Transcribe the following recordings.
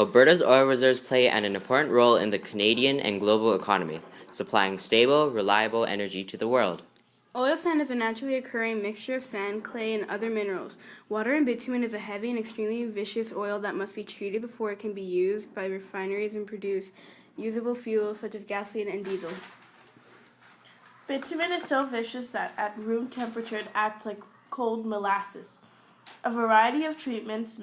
Alberta's oil reserves play an important role in the Canadian and global economy, supplying stable, reliable energy to the world. Oil sand is a naturally occurring mixture of sand, clay, and other minerals. Water and bitumen is a heavy and extremely viscous oil that must be treated before it can be used by refineries and produce usable fuels such as gasoline and diesel. Bitumen is so viscous that at room temperature it acts like cold molasses. A variety of treatment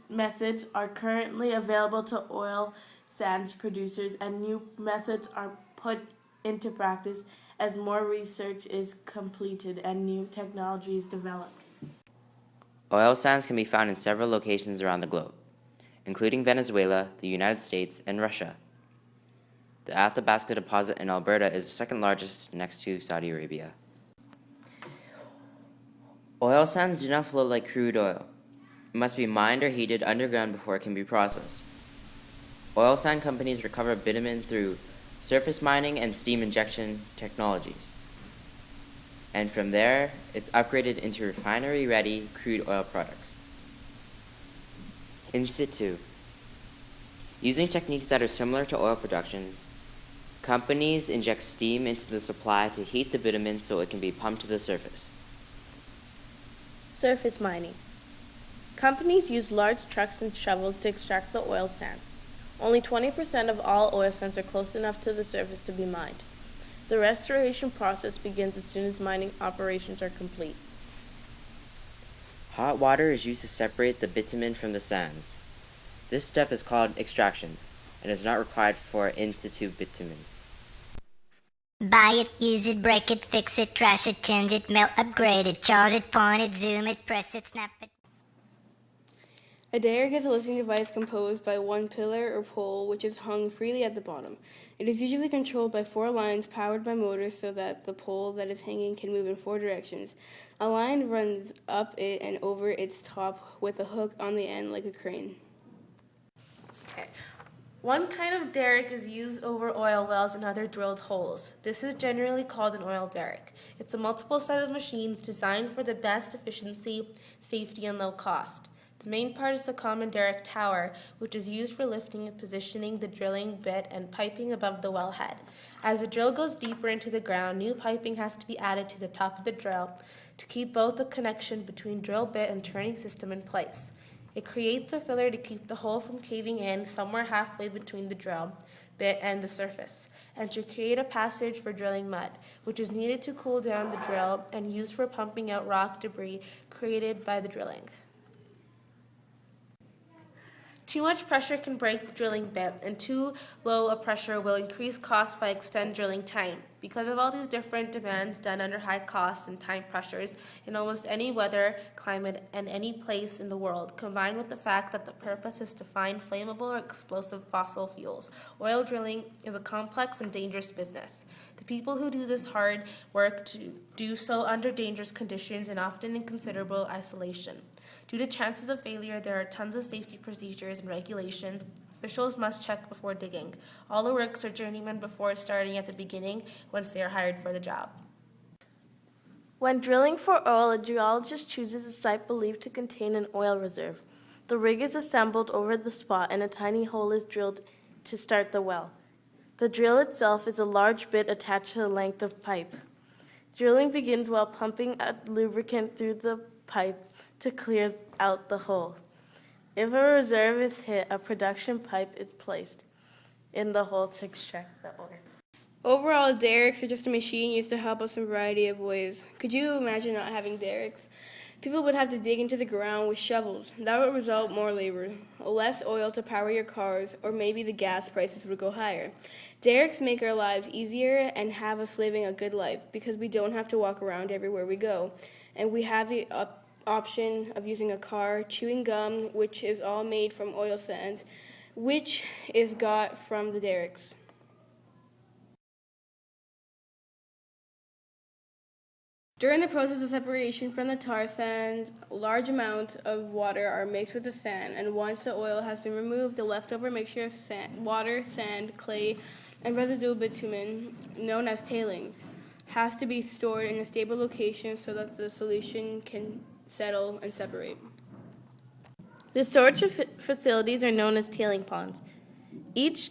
methods are currently available to oil sands producers, and new methods are put into practice as more research is completed and new technologies developed. Oil sands can be found in several locations around the globe, including Venezuela, the United States, and Russia. The Athabasca deposit in Alberta is the second largest next to Saudi Arabia. Oil sands do not flow like crude oil. It must be mined or heated underground before it can be processed. Oil sand companies recover bitumen through surface mining and steam injection technologies. And from there, it's upgraded into refinery-ready crude oil products. In situ. Using techniques that are similar to oil production, companies inject steam into the supply to heat the bitumen so it can be pumped to the surface. Surface mining. Companies use large trucks and shovels to extract the oil sands. Only 20% of all oil sands are close enough to the surface to be mined. The restoration process begins as soon as mining operations are complete. Hot water is used to separate the bitumen from the sands. This step is called extraction and is not required for in situ bitumen. Buy it, use it, break it, fix it, trash it, change it, melt, upgrade it, charge it, point it, zoom it, press it, snap it. A derrick is a lifting device composed by one pillar or pole which is hung freely at the bottom. It is usually controlled by 4 lines powered by motors so that the pole that is hanging can move in 4 directions. A line runs up it and over its top with a hook on the end like a crane. Okay. One kind of derrick is used over oil wells and other drilled holes. This is generally called an oil derrick. It's a multiple set of machines designed for the best efficiency, safety, and low cost. The main part is the common derrick tower, which is used for lifting and positioning the drilling bit and piping above the wellhead. As the drill goes deeper into the ground, new piping has to be added to the top of the drill to keep both the connection between drill bit and turning system in place. It creates a filler to keep the hole from caving in somewhere halfway between the drill bit and the surface, and to create a passage for drilling mud, which is needed to cool down the drill and used for pumping out rock debris created by the drilling. Too much pressure can break the drilling bit, and too low a pressure will increase costs by extend drilling time. Because of all these different demands done under high costs and time pressures in almost any weather, climate, and any place in the world, combined with the fact that the purpose is to find flammable or explosive fossil fuels, oil drilling is a complex and dangerous business. The people who do this hard work to do so under dangerous conditions and often in considerable isolation. Due to chances of failure, there are tons of safety procedures and regulations. Officials must check before digging. All the works are journeymen before starting at the beginning once they are hired for the job. When drilling for oil, a geologist chooses a site believed to contain an oil reserve. The rig is assembled over the spot and a tiny hole is drilled to start the well. The drill itself is a large bit attached to the length of pipe. Drilling begins while pumping a lubricant through the pipe to clear out the hole. If a reserve is hit, a production pipe is placed in the hole to extract the oil. Overall, derricks are just a machine used to help us in a variety of ways. Could you imagine not having derricks? People would have to dig into the ground with shovels. That would result more labor, less oil to power your cars, or maybe the gas prices would go higher. Derricks make our lives easier and have us living a good life because we don't have to walk around everywhere we go. And we have the option of using a car, chewing gum, which is all made from oil sands, which is got from the derricks. During the process of separation from the tar sands, large amounts of water are mixed with the sand, and once the oil has been removed, the leftover mixture of water, sand, clay, and residual bitumen, known as tailings, has to be stored in a stable location so that the solution can settle and separate. The storage facilities are known as tailing ponds. Each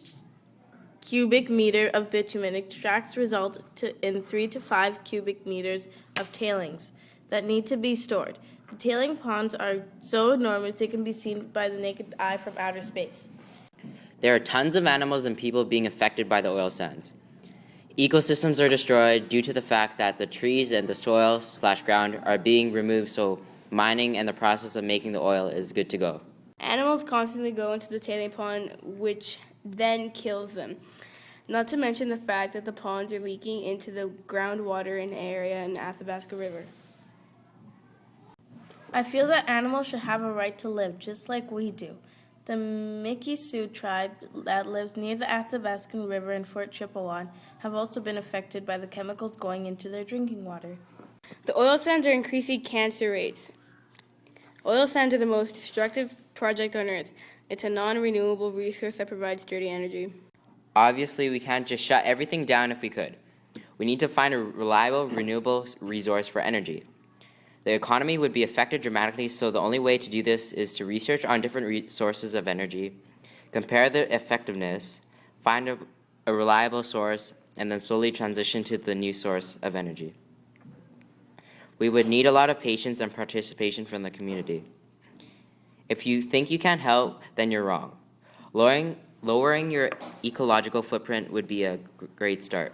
cubic meter of bitumen extracts result in 3 to 5 cubic meters of tailings that need to be stored. The tailing ponds are so enormous they can be seen by the naked eye from outer space. There are tons of animals and people being affected by the oil sands. Ecosystems are destroyed due to the fact that the trees and the soil/ground are being removed, so mining and the process of making the oil is good to go. Animals constantly go into the tailing pond, which then kills them. Not to mention the fact that the ponds are leaking into the groundwater in the area in the Athabasca River. I feel that animals should have a right to live just like we do. The Mickey Sioux tribe that lives near the Athabascan River in Fort Chippewan have also been affected by the chemicals going into their drinking water. The oil sands are increasing cancer rates. Oil sands are the most destructive project on Earth. It's a non-renewable resource that provides dirty energy. Obviously, we can't just shut everything down if we could. We need to find a reliable, renewable resource for energy. The economy would be affected dramatically, so the only way to do this is to research on different sources of energy, compare their effectiveness, find a reliable source, and then slowly transition to the new source of energy. We would need a lot of patience and participation from the community. If you think you can't help, then you're wrong. Lowering your ecological footprint would be a great start.